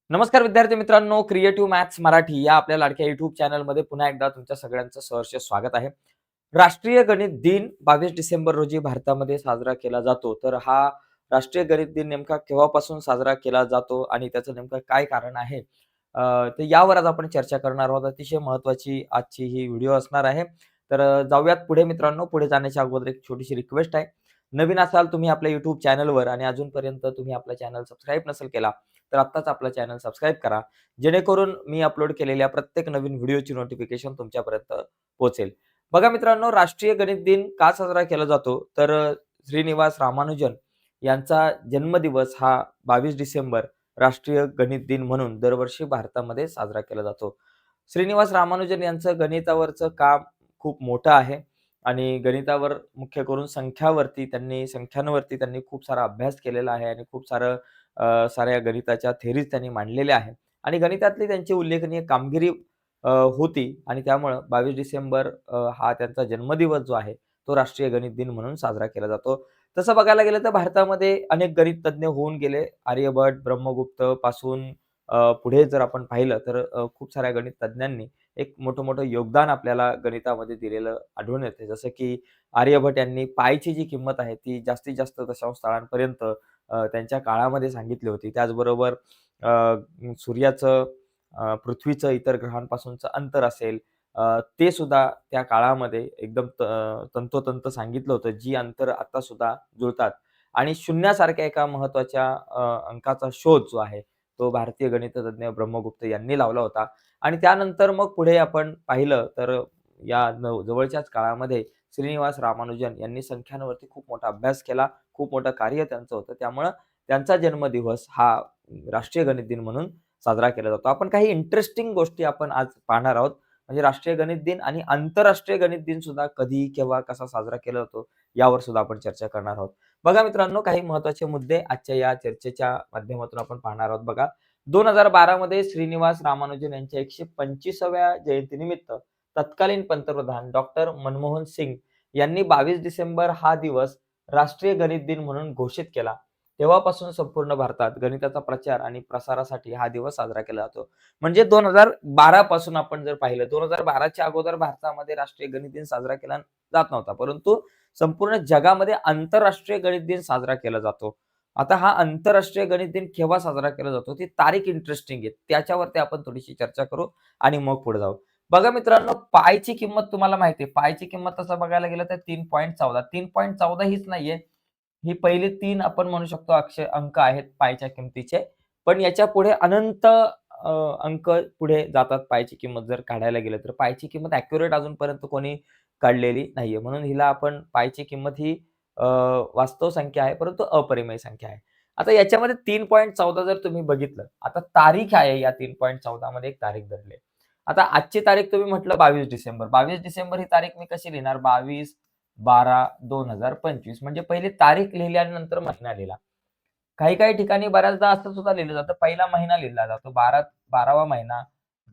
नमस्कार विद्यार्थी मित्रांनो, क्रिएटिव्ह मॅथ्स मराठी या आपल्या लाडक्या युट्यूब चॅनलमध्ये पुन्हा एकदा तुमच्या सगळ्यांचं सहर्ष स्वागत आहे. राष्ट्रीय गणित दिन 22 डिसेंबर रोजी भारतामध्ये साजरा केला जातो. तर हा राष्ट्रीय गणित दिन नेमका केव्हापासून साजरा केला जातो आणि त्याचं नेमकं काय कारण आहे? तर यावर आज आपण चर्चा करणार आहोत. अतिशय महत्त्वाची आजची ही व्हिडिओ असणार आहे. तर जाऊयात पुढे मित्रांनो. पुढे जाण्याच्या अगोदर एक छोटीशी रिक्वेस्ट आहे. नवीन असाल तुम्ही आपल्या YouTube चॅनलवर आणि अजूनपर्यंत तुम्ही आपला चॅनल सबस्क्राईब नसेल केला, तर आत्ताच आपला चॅनल सबस्क्राईब करा. जेणेकरून मी अपलोड केलेल्या प्रत्येक नवीन व्हिडिओची नोटिफिकेशन तुमच्यापर्यंत पोहोचेल. बघा मित्रांनो, राष्ट्रीय गणित दिन का साजरा केला जातो? तर श्रीनिवास रामानुजन यांचा जन्मदिवस हा 22 डिसेंबर राष्ट्रीय गणित दिन म्हणून दरवर्षी भारतामध्ये साजरा केला जातो. श्रीनिवास रामानुजन यांचं गणितावरचं काम खूप मोठं आहे आणि गणितावर मुख्य करून संख्यांवरती त्यांनी खूप सारा अभ्यास केलेला आहे आणि खूप साऱ्या गणिताच्या थेरीज त्यांनी मांडलेल्या आहेत आणि गणितातली त्यांची उल्लेखनीय कामगिरी होती आणि त्यामुळं 22 डिसेंबर हा त्यांचा जन्मदिवस जो आहे, तो राष्ट्रीय गणित दिन म्हणून साजरा केला जातो. तसं बघायला गेलं तर भारतामध्ये अनेक गणित तज्ञ होऊन गेले. आर्यभट्ट, ब्रह्मगुप्त पासून पुढे जर आपण पाहिलं तर खूप साऱ्या गणित तज्ञांनी एक मोठं-मोठं योगदान आपल्याला गणितामध्ये दिलेलं आढळून येते. जसं की आर्यभट्ट यांनी पायची जी किंमत आहे ती जास्तीत जास्त दशांश स्थळांपर्यंत त्यांच्या काळामध्ये सांगितली होती. त्याचबरोबर सूर्याचं, पृथ्वीचं इतर ग्रहांपासूनचं अंतर असेल, ते सुद्धा त्या काळामध्ये एकदम तंतोतंत सांगितलं होतं, जी अंतर आता सुद्धा जुळतात आणि शून्यासारख्या एका महत्त्वाच्या अंकाचा शोध जो आहे, तो भारतीय गणिततज्ञ ब्रह्मगुप्त यांनी लावला होता आणि त्यानंतर मग पुढे आपण पाहिलं तर या जवळच्याच काळामध्ये श्रीनिवास रामानुजन यांनी संख्यांवरती खूप मोठा अभ्यास केला. खूप मोठं कार्य त्यांचं होतं. त्यामुळं त्यांचा जन्मदिवस हा राष्ट्रीय गणित दिन म्हणून साजरा केला जातो. आपण काही इंटरेस्टिंग गोष्टी आपण आज पाहणार आहोत. म्हणजे राष्ट्रीय गणित दिन आणि आंतरराष्ट्रीय गणित दिन सुद्धा कधी, केव्हा, कसा साजरा केला जातो, यावर सुद्धा आपण चर्चा करणार आहोत. बघा मित्रांनो, काही महत्त्वाचे मुद्दे आजच्या या चर्चेच्या माध्यमातून आपण पाहणार आहोत बघा. 2012 मध्ये श्रीनिवास रामानुजन यांच्या 125व्या जयंतीनिमित्त तत्कालीन पंतप्रधान डॉक्टर मनमोहन सिंग यांनी 22 डिसेंबर हा दिवस राष्ट्रीय गणित दिन म्हणून घोषित केला. तेव्हापासून संपूर्ण भारतात गणिताचा प्रचार आणि प्रसारासाठी हा दिवस साजरा केला जातो. म्हणजे 2012 पासून आपण जर पाहिलं, 2012 च्या अगोदर भारतामध्ये राष्ट्रीय गणित दिन साजरा केला जात नव्हता. परंतु संपूर्ण जगामध्ये आंतरराष्ट्रीय गणित दिन साजरा केला जातो. आता हा आंतरराष्ट्रीय गणित दिन केव्हा साजरा केला जातो, ती तारीख इंटरेस्टिंग आहे. त्याच्यावरती आपण थोडीशी चर्चा करू आणि मग पुढे जाऊ. बघा मित्रांनो, पायची किंमत तुम्हाला माहिती आहे. पायची किंमत तसं बघायला गेलं तर 3.14. 3.14 हीच नाहीये. ही पहिली 3 आपण म्हणू शकतो अंक आहेत पायच्या किमतीचे. पण याच्या पुढे अनंत अंक पुढे जातात पायची किंमत जर काढायला गेलं तर. पायची किंमत ॲक्युरेट अजूनपर्यंत कोणी काढलेली नाहीये. म्हणून हिला आपण पायची किंमत ही वास्तव संख्या आहे, परंतु अपरिमेय संख्या आहे. आता याच्यामध्ये 3.14 जर तुम्ही बघितलं, आता तारीख आहे या 3.14 मध्ये एक तारीख धरली आहे. आता आजची तारीख तुम्ही म्हटलं 22 डिसेंबर. 22 डिसेंबर ही तारीख मी कशी लिहिणार? 22/12/2025 म्हणजे पहिली तारीख लिहिली आणि नंतर महिना लिहिला. काही-काही ठिकाणी बऱ्याचदा असं सुद्धा लिहिलं जातं, पहिला महिना लिहिला जातो. 12वा महिना,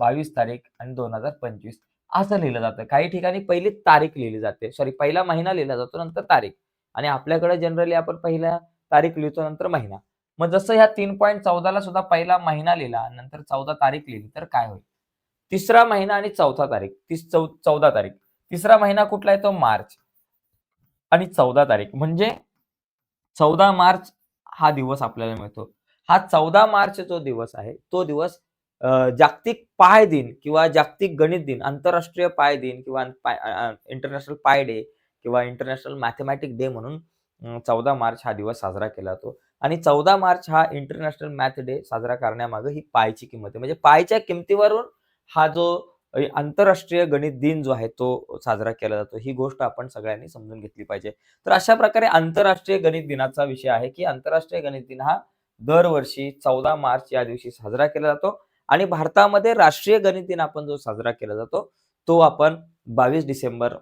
22 तारीख आणि 2025 असं लिहिलं जातं. काही ठिकाणी पहिली तारीख लिहिली जाते. सॉरी, पहिला महिना लिहिला जातो, नंतर तारीख आणि आपल्याकडे जनरली आपण पहिला तारीख लिहितो, नंतर महिना. मग जसं ह्या 3.14 ला सुद्धा पहिला महिना लिहिला, नंतर 14 तारीख लिहिली, तर काय होईल? तिसरा महिना आणि 4था तारीख, 14 तारीख. तिसरा महिना कुठला आहे? तो मार्च आणि 14 तारीख म्हणजे 14 मार्च हा दिवस आपल्याला मिळतो. हा 14 मार्च जो दिवस आहे, तो दिवस जागतिक पाय दिन किंवा जागतिक गणित दिन, आंतरराष्ट्रीय पाय दिन किंवा इंटरनॅशनल पाय डे किंवा इंटरनॅशनल मॅथेमॅटिक डे म्हणून 14 मार्च हा दिवस साजरा केला जातो आणि 14 मार्च हा इंटरनॅशनल मॅथ डे साजरा करण्यामागे ही पायची किंमत आहे. म्हणजे पायच्या किमतीवरून हा जो आंतरराष्ट्रीय गणित दिन जो आहे, तो साजरा केला जातो. ही गोष्ट आपण सगळ्यांनी समजून घेतली पाहिजे. तर अशा प्रकारे आंतरराष्ट्रीय गणित दिनाचा विषय आहे, की आंतरराष्ट्रीय गणित दिन हा दरवर्षी 14 मार्च या दिवशी साजरा केला जातो आणि भारतामध्ये राष्ट्रीय गणित दिन आपण जो साजरा केला जातो, तो आपण 22 डिसेंबर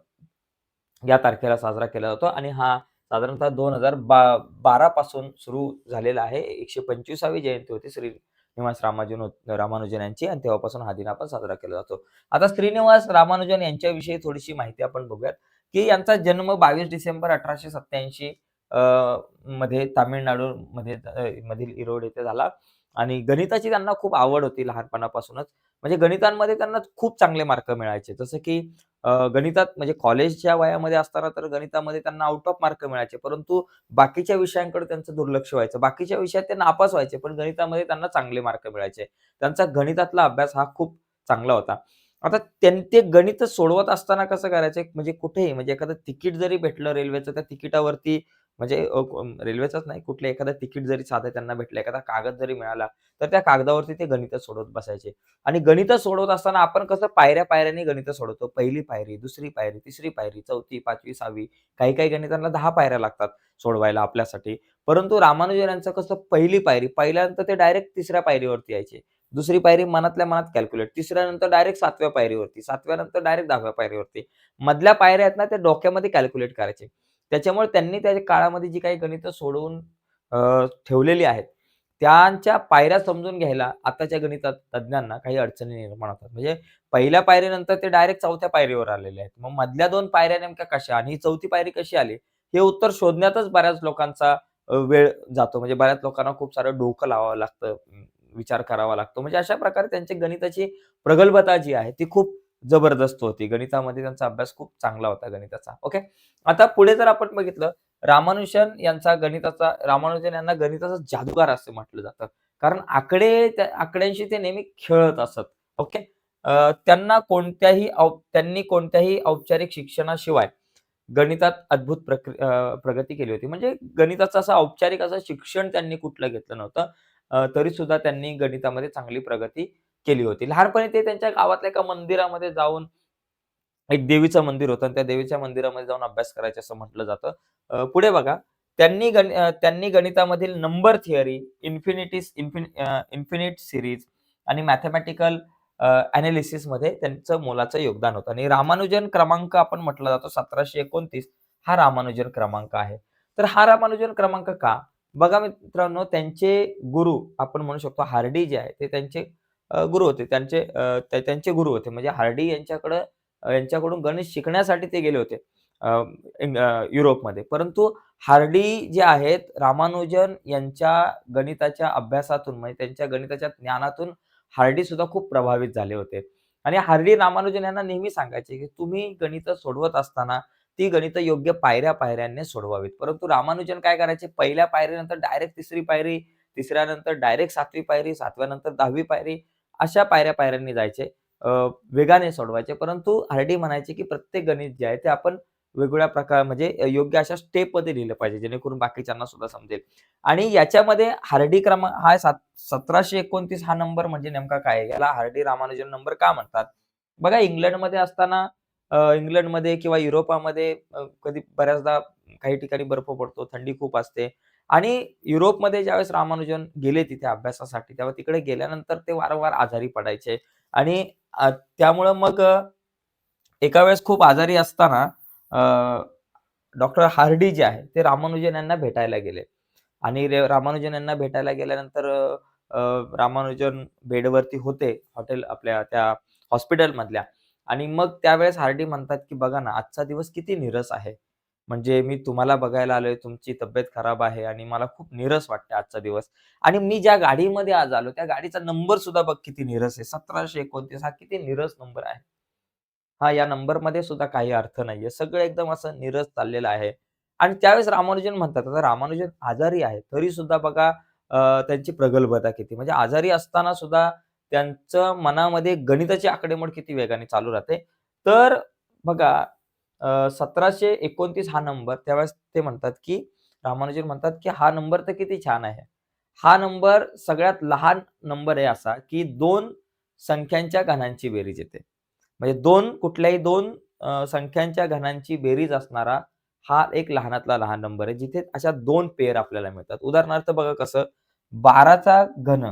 या तारखेला साजरा केला जातो आणि हा साधारणतः 2012 पासून सुरू झालेला आहे. 125वी जयंती होती श्रीनिवास रामानुजन यांची आणि तेव्हापासून हा दिन आपण साजरा केला जातो. आता श्रीनिवास रामानुजन यांच्याविषयी थोडीशी माहिती आपण बघूयात, की यांचा जन्म 22 डिसेंबर 1887 मध्ये तामिळनाडूमध्ये मधील इरोड येथे झाला आणि गणिताची त्यांना खूप आवड होती लहानपणापासूनच. म्हणजे गणितांमध्ये त्यांना खूप चांगले मार्क मिळायचे. जसं की गणितात म्हणजे कॉलेजच्या वयामध्ये असताना तर गणितामध्ये त्यांना आउट ऑफ मार्क मिळायचे. परंतु बाकीच्या विषयांकडे त्यांचं दुर्लक्ष व्हायचं. बाकीच्या विषयात ते नापास व्हायचे, पण गणितामध्ये त्यांना चांगले मार्क मिळायचे. त्यांचा गणितातला अभ्यास हा खूप चांगला होता. आता ते गणित सोडवत असताना कसं करायचे, म्हणजे कुठेही म्हणजे एखादं तिकीट जरी भेटलं रेल्वेचं, त्या तिकिटावरती म्हणजे रेल्वेचंच नाही, कुठलं एखादं तिकीट जरी साधं त्यांना भेटलं, एखादा कागद जरी मिळाला, तर त्या कागदावरती ते गणितं सोडवत बसायचे. आणि गणितं सोडवत असताना आपण कसं पायऱ्या-पायऱ्याने गणितं सोडवतो. पहिली पायरी, दुसरी पायरी, तिसरी पायरी, चौथी, 5वी, 6वी काही-काही गणितांना 10 पायऱ्या लागतात सोडवायला आपल्यासाठी. परंतु रामानुजन यांचं कसं पहिली पायरी, पहिल्यानंतर ते डायरेक्ट तिसऱ्या पायरीवरती यायचे. दुसरी पायरी मनातल्या मनात कॅल्क्युलेट, तिसऱ्यानंतर डायरेक्ट 7व्या पायरीवरती, 7व्या डायरेक्ट 10व्या पायरीवरती. मधल्या पायऱ्या आहेत ना, त्या डोक्यामध्ये कॅल्क्युलेट करायचे. त्याच्यामुळे त्यांनी त्या काळामध्ये जी काही गणितं सोडवून ठेवलेली आहेत, त्यांच्या पायऱ्या समजून घ्यायला आताच्या गणित तज्ञांना काही अडचणी निर्माण होतात. म्हणजे पहिल्या पायरीनंतर ते डायरेक्ट 4थ्या पायरीवर आलेले आहेत. मग मधल्या 2 पायऱ्या नेमक्या कशा आणि ही 4थी पायरी कशी आली? हे उत्तर शोधण्यातच बऱ्याच लोकांचा वेळ जातो. म्हणजे बऱ्याच लोकांना खूप सारं डोकं लावावं लागतं, विचार करावा लागतो. म्हणजे अशा प्रकारे त्यांची गणिताची प्रगल्भता जी आहे, ती खूप जबरदस्त होती. गणितामध्ये त्यांचा अभ्यास खूप चांगला होता गणिताचा. ओके. आता पुढे जर आपण बघितलं, रामानुजन यांना गणिताचा जादूगार असं म्हटलं जातं. कारण त्या आकड्यांशी ते नेहमी खेळत असत. ओके. त्यांनी कोणत्याही औपचारिक शिक्षणाशिवाय गणितात अद्भुत प्रगती केली होती. म्हणजे गणिताचं असं औपचारिक असं शिक्षण त्यांनी कुठलं घेतलं नव्हतं. तरीसुद्धा त्यांनी गणितामध्ये चांगली प्रगती केली होती. लहानपणी ते त्यांच्या गावातल्या एका मंदिरामध्ये जाऊन एक देवीचं मंदिर होतं आणि त्या देवीच्या मंदिरामध्ये जाऊन अभ्यास करायचे असं म्हटलं जातं. पुढे बघा त्यांनी गणितामधील नंबर थिअरी, इन्फिनिट सीरीज आणि मॅथेमॅटिकल एनालिसिसमध्ये त्यांचं मोलाचं योगदान होतं आणि रामानुजन क्रमांक आपण म्हटला जातो 1729 हा रामानुजन क्रमांक आहे. तर हा रामानुजन क्रमांक का? बघा मित्रांनो, त्यांचे गुरु आपण म्हणू शकतो हार्डी जे आहे ते त्यांचे गुरु होते. त्यांचे गुरु होते. म्हणजे हार्डी यांच्याकडून गणित शिकण्यासाठी ते गेले होते युरोपमध्ये. परंतु हार्डी जे आहेत, रामानुजन यांच्या गणिताच्या अभ्यासातून म्हणजे त्यांच्या गणिताच्या ज्ञानातून हार्डी सुद्धा खूप प्रभावित झाले होते. आणि हार्डी रामानुजन यांना नेहमी सांगायचे, की तुम्ही गणितं सोडवत असताना ती गणितं योग्य पायऱ्या-पायऱ्यांनी सोडवावीत. परंतु रामानुजन काय करायचे, पहिल्या पायरीनंतर डायरेक्ट तिसरी पायरी, तिसऱ्यानंतर डायरेक्ट 7वी पायरी, 7व्यानंतर 10वी पायरी, अशा पायऱ्या-पायऱ्यांनी जायचे. वेगाने सोडवायचे. परंतु हार्डी म्हणायचे, की प्रत्येक गणित जे आहे ते आपण वेगवेगळ्या प्रकार म्हणजे योग्य अशा स्टेपमध्ये लिहिलं पाहिजे, जेणेकरून बाकीच्यांना सुद्धा समजेल. आणि याच्यामध्ये हार्डी क्रमांक हा 1729 हा नंबर म्हणजे नेमका काय आहे? याला हार्डी रामानुजन नंबर का म्हणतात? बघा इंग्लंडमध्ये असताना इंग्लंडमध्ये किंवा युरोपामध्ये कधी बऱ्याचदा काही ठिकाणी बर्फ पडतो, थंडी खूप असते आणि युरोपमध्ये ज्यावेळेस रामानुजन गेले तिथे अभ्यासासाठी, तेव्हा तिकडे गेल्यानंतर ते वारंवार आजारी पडायचे आणि त्यामुळं मग एका वेळेस खूप आजारी असताना डॉक्टर हार्डी जे आहे, ते रामानुजन यांना भेटायला गेले आणि रामानुजन यांना भेटायला गेल्यानंतर अ, रामानुजन बेडवरती होते आपल्या त्या हॉस्पिटलमधल्या आणि मग त्यावेळेस हार्डी म्हणतात, की "बघा ना, आजचा दिवस किती नीरस आहे. म्हणजे मी तुम्हाला बघायला आलोय, तुमची तब्येत खराब आहे आणि मला खूप नीरस वाटते आजचा दिवस आणि मी ज्या गाडीमध्ये आज आलो, त्या गाडीचा नंबर सुद्धा बघ किती नीरस आहे. 1729 हा किती नीरस नंबर आहे." हां, या नंबरमध्ये सुद्धा काही अर्थ नाहीये. सगळं एकदम असं नीरस चाललेलं आहे. आणि त्यावेळेस रामानुजन म्हणतात, आता रामानुजन आजारी आहे, तरी सुद्धा बघा त्यांची प्रगल्भता किती. म्हणजे आजारी असताना सुद्धा त्यांचं मनामध्ये गणिताची आकडेमोड किती वेगाने चालू राहते. तर बघा 1729 हा नंबर त्यावेळेस ते म्हणतात, की रामानुजन म्हणतात, की हा नंबर तर किती छान आहे. हा नंबर सगळ्यात लहान नंबर आहे असा, की 2 संख्यांच्या घनांची बेरीज येते. म्हणजे कुठल्याही 2 संख्यांच्या घनांची बेरीज असणारा हा एक लहानातला लहान नंबर आहे. जिथे अशा 2 पेअर आपल्याला मिळतात. उदाहरणार्थ बघा कसं 12चा घन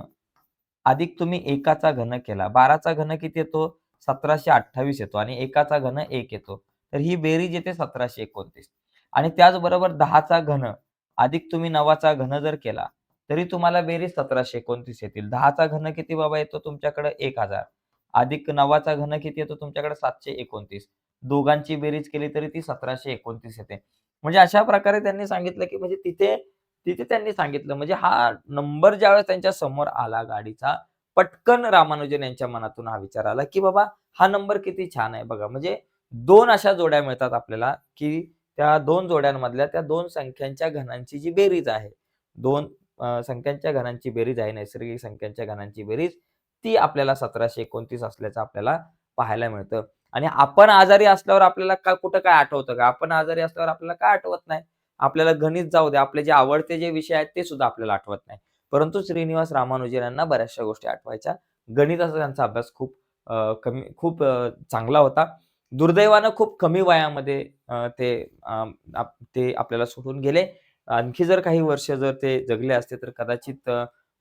अधिक तुम्ही 1चा घन केला. 12चा घन किती येतो? 1728 येतो आणि 1चा घन 1 येतो. तर ही बेरीज येते 1729 आणि त्याचबरोबर 10चा घन अधिक तुम्ही 9चा घन जर केला, तरी तुम्हाला बेरीज 1729 येतील. 10चा घन किती बाबा येतो तुमच्याकडे 1000 अधिक 9चा घन किती येतो तुमच्याकडे 729. दोघांची बेरीज केली तरी ती 1729 येते. म्हणजे अशा प्रकारे त्यांनी सांगितलं, की म्हणजे तिथे तिथे त्यांनी सांगितलं म्हणजे हा नंबर ज्यावेळेस त्यांच्या समोर आला गाडीचा, पटकन रामानुजन यांच्या मनातून हा विचार आला, की बाबा हा नंबर किती छान आहे बघा. म्हणजे 2 अशा जोड्या मिळतात आपल्याला, की त्या 2 जोड्यांमधल्या त्या 2 संख्यांच्या घनांची जी बेरीज आहे, 2 संख्यांच्या घनांची बेरीज आहे, नैसर्गिक संख्यांच्या घनांची बेरीज, ती आपल्याला 1729 असल्याचं आपल्याला पाहायला मिळतं. आणि आपण आजारी असल्यावर आपल्याला कुठं काय आठवतं का? आपण आजारी असल्यावर आपल्याला काय आठवत नाही. आपल्याला गणित जाऊ द्या, आपले जे आवडते जे विषय आहेत ते सुद्धा आपल्याला आठवत नाही. परंतु श्रीनिवास रामानुजन यांना बऱ्याचशा गोष्टी आठवायच्या. गणिताचा त्यांचा अभ्यास खूप चांगला होता. दुर्दैवानं खूप कमी वयामध्ये ते आपल्याला सोडून गेले. आणखी जर काही वर्ष जर ते जगले असते, तर कदाचित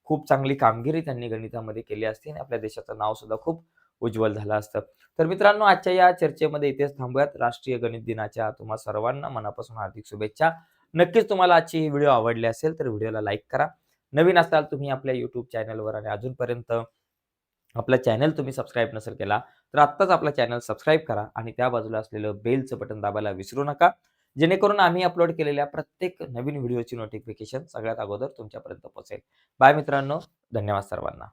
खूप चांगली कामगिरी त्यांनी गणितामध्ये केली असती आणि आपल्या देशाचं नाव सुद्धा खूप उज्ज्वल झालं असतं. तर मित्रांनो, आजच्या या चर्चेमध्ये इथेच थांबूयात. राष्ट्रीय गणित दिनाच्या तुम्हा सर्वांना मनापासून हार्दिक शुभेच्छा. नक्कीच तुम्हाला आजची ही व्हिडिओ आवडली असेल, तर व्हिडिओला लाईक करा. नवीन असाल तुम्ही आपल्या YouTube चॅनलवर आणि अजूनपर्यंत आपला चॅनल तुम्ही सबस्क्राईब नसेल केला, तर आत्ताच आपला चॅनल सबस्क्राईब करा आणि त्या बाजूला असलेलं बेलचं बटन दाबायला विसरू नका. जेणेकरून आम्ही अपलोड केलेल्या प्रत्येक नवीन व्हिडिओची नोटिफिकेशन सगळ्यात अगोदर तुमच्यापर्यंत पोहोचेल. बाय मित्रांनो. धन्यवाद सर्वांना.